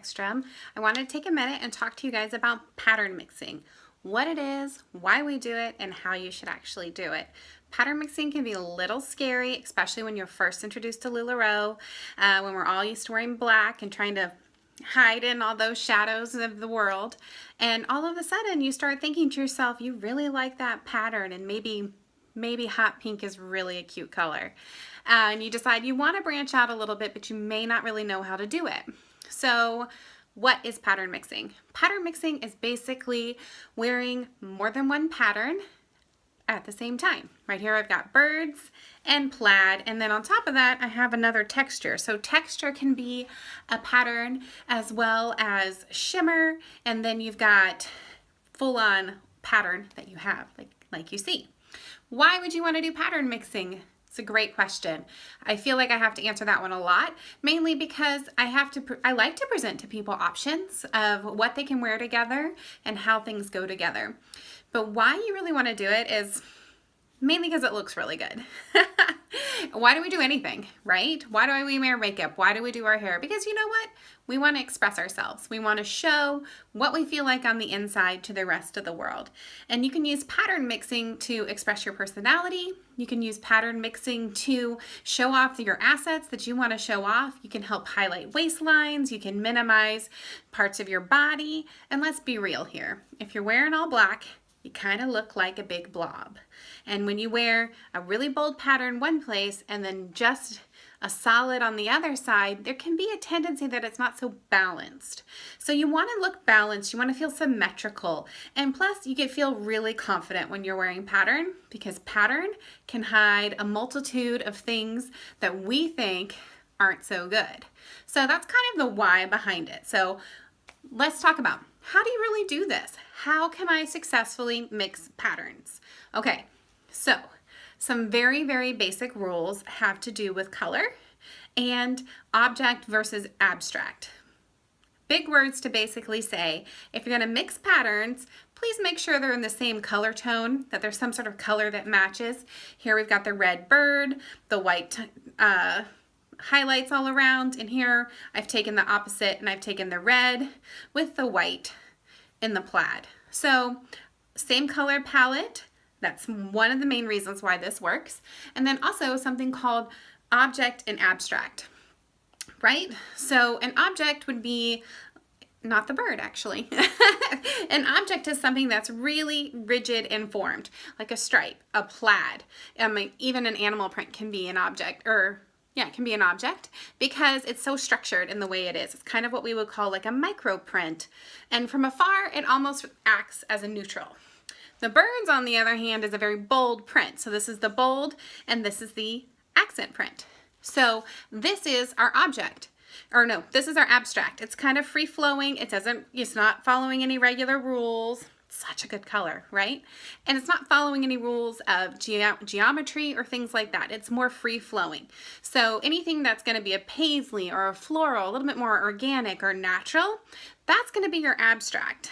Ekstrom. I wanted to take a minute and talk to you guys about pattern mixing. What it is, why we do it, and how you should actually do it. Pattern mixing can be a little scary, especially when you're first introduced to LULAROE, when we're all used to wearing black and trying to hide in all those shadows of the world. And all of a sudden you start thinking to yourself, you really like that pattern, and maybe hot pink is really a cute color. And you decide you want to branch out a little bit, but you may not really know how to do it. So what is pattern mixing? Pattern mixing is basically wearing more than one pattern at the same time. Right here I've got birds and plaid, and then on top of that I have another texture. So texture can be a pattern as well as shimmer, and then you've got full-on pattern that you have like you see. Why would you want to do pattern mixing? It's a great question. I feel like I have to answer that one a lot, mainly because I like to present to people options of what they can wear together and how things go together. But why you really want to do it is mainly because it looks really good. Why do we do anything, right? Why do we wear makeup? Why do we do our hair? Because you know what? We want to express ourselves. We want to show what we feel like on the inside to the rest of the world. And you can use pattern mixing to express your personality. You can use pattern mixing to show off your assets that you want to show off. You can help highlight waistlines. You can minimize parts of your body. And let's be real here. If you're wearing all black, you kind of look like a big blob. And when you wear a really bold pattern one place and then just a solid on the other side, there can be a tendency that it's not so balanced. So you want to look balanced, you want to feel symmetrical, and plus you can feel really confident when you're wearing pattern, because pattern can hide a multitude of things that we think aren't so good. So that's kind of the why behind it. So let's talk about, how do you really do this? How can I successfully mix patterns? Okay, so some very, very basic rules have to do with color and object versus abstract. Big words to basically say, if you're going to mix patterns, please make sure they're in the same color tone, that there's some sort of color that matches. Here we've got the red bird, the white highlights all around, and here I've taken the opposite and I've taken the red with the white in the plaid. So same color palette, that's one of the main reasons why this works. And then also something called object and abstract, right? So an object would be not the bird, actually. An object is something that's really rigid and formed, like a stripe, a plaid. Even an animal print can be an object, it can be an object because it's so structured in the way it is. It's kind of what we would call like a micro print. And from afar, it almost acts as a neutral. The birds, on the other hand, is a very bold print. So this is the bold and this is the accent print. So this is our object. Or no, this is our abstract. It's kind of free flowing. It's not following any regular rules. Such a good color, right? And it's not following any rules of geometry or things like that. It's more free flowing. So anything that's going to be a paisley or a floral, a little bit more organic or natural, that's going to be your abstract.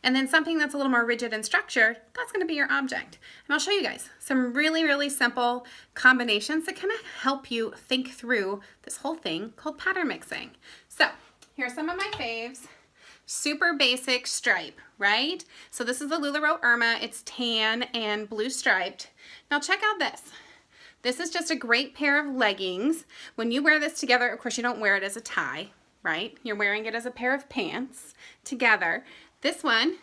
And then something that's a little more rigid and structured, that's going to be your object. And I'll show you guys some really, really simple combinations that kind of help you think through this whole thing called pattern mixing. So here's some of my faves. Super basic stripe, right? So this is the LULAROE Irma. It's tan and blue striped. Now check out this. This is just a great pair of leggings. When you wear this together, of course you don't wear it as a tie, right? You're wearing it as a pair of pants together. This one,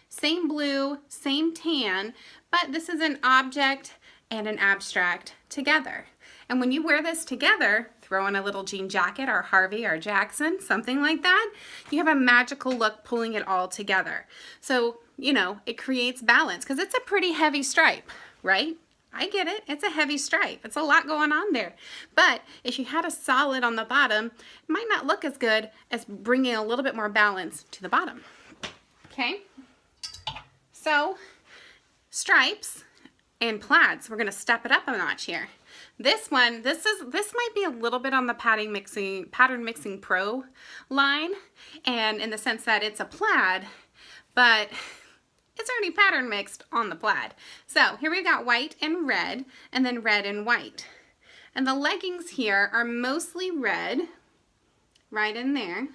same blue, same tan, but this is an object and an abstract together. And when you wear this together, throw in a little jean jacket or Harvey or Jackson, something like that, you have a magical look pulling it all together. So, it creates balance because it's a pretty heavy stripe, right? I get it. It's a heavy stripe. It's a lot going on there. But if you had a solid on the bottom, it might not look as good as bringing a little bit more balance to the bottom. Okay? So, stripes and plaids, we're going to step it up a notch here. This one, this might be a little bit on the pattern mixing pro line, and in the sense that it's a plaid, but it's already pattern mixed on the plaid. So here we've got white and red, and then red and white. And the leggings here are mostly red, right in there.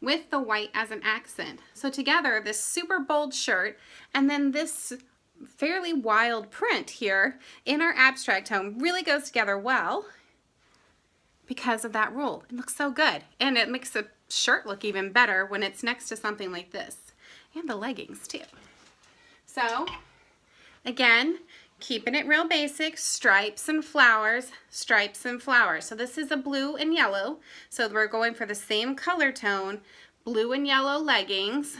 with the white as an accent. So together, this super bold shirt and then this fairly wild print here in our abstract tone really goes together well because of that rule. It looks so good, and it makes the shirt look even better when it's next to something like this, and the leggings too. So again, keeping it real basic, stripes and flowers, stripes and flowers. So this is a blue and yellow, so we're going for the same color tone, blue and yellow leggings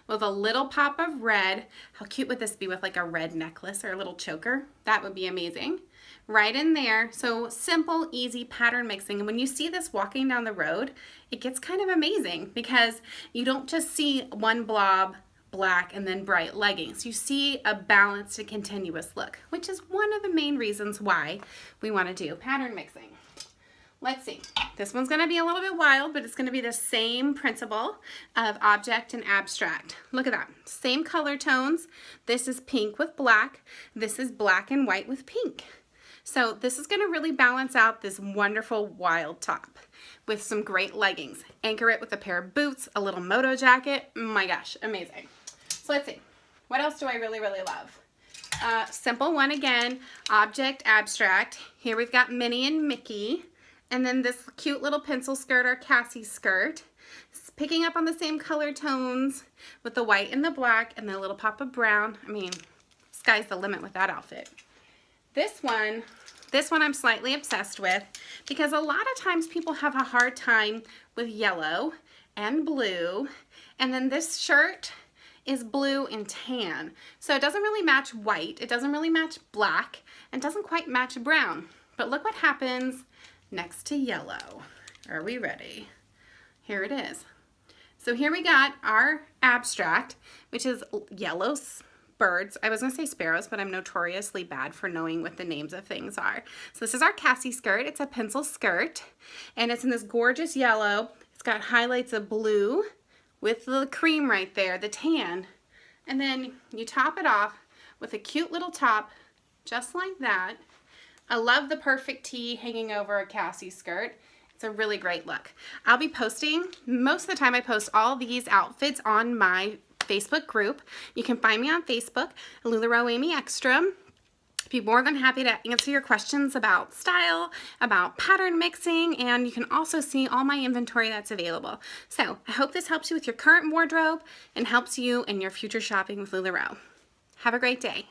with a little pop of red. How cute would this be with like a red necklace or a little choker? That would be amazing. Right in there. So simple, easy pattern mixing. And when you see this walking down the road, it gets kind of amazing because you don't just see one blob, black and then bright leggings. You see a balanced and continuous look, which is one of the main reasons why we want to do pattern mixing. Let's see. This one's going to be a little bit wild, but it's going to be the same principle of object and abstract. Look at that. Same color tones. This is pink with black. This is black and white with pink. So this is going to really balance out this wonderful wild top with some great leggings. Anchor it with a pair of boots, a little moto jacket. My gosh, amazing. So let's see. What else do I really, really love? Simple one again, object, abstract. Here we've got Minnie and Mickey. And then this cute little pencil skirt, our Cassie skirt. It's picking up on the same color tones with the white and the black and the little pop of brown. I mean, sky's the limit with that outfit. This one I'm slightly obsessed with because a lot of times people have a hard time with yellow and blue. And then this shirt is blue and tan. So it doesn't really match white, it doesn't really match black, and doesn't quite match brown. But look what happens next to yellow. Are we ready? Here it is. So here we got our abstract, which is yellow birds. I was gonna say sparrows, but I'm notoriously bad for knowing what the names of things are. So this is our Cassie skirt. It's a pencil skirt, and it's in this gorgeous yellow. It's got highlights of blue with the cream right there, the tan. And then you top it off with a cute little top, just like that. I love the perfect tee hanging over a Cassie skirt. It's a really great look. I'll be posting, most of the time I post all these outfits on my Facebook group. You can find me on Facebook, LULAROE Amy Ekstrom. I'd be more than happy to answer your questions about style, about pattern mixing, and you can also see all my inventory that's available. So I hope this helps you with your current wardrobe and helps you in your future shopping with LULAROE. Have a great day.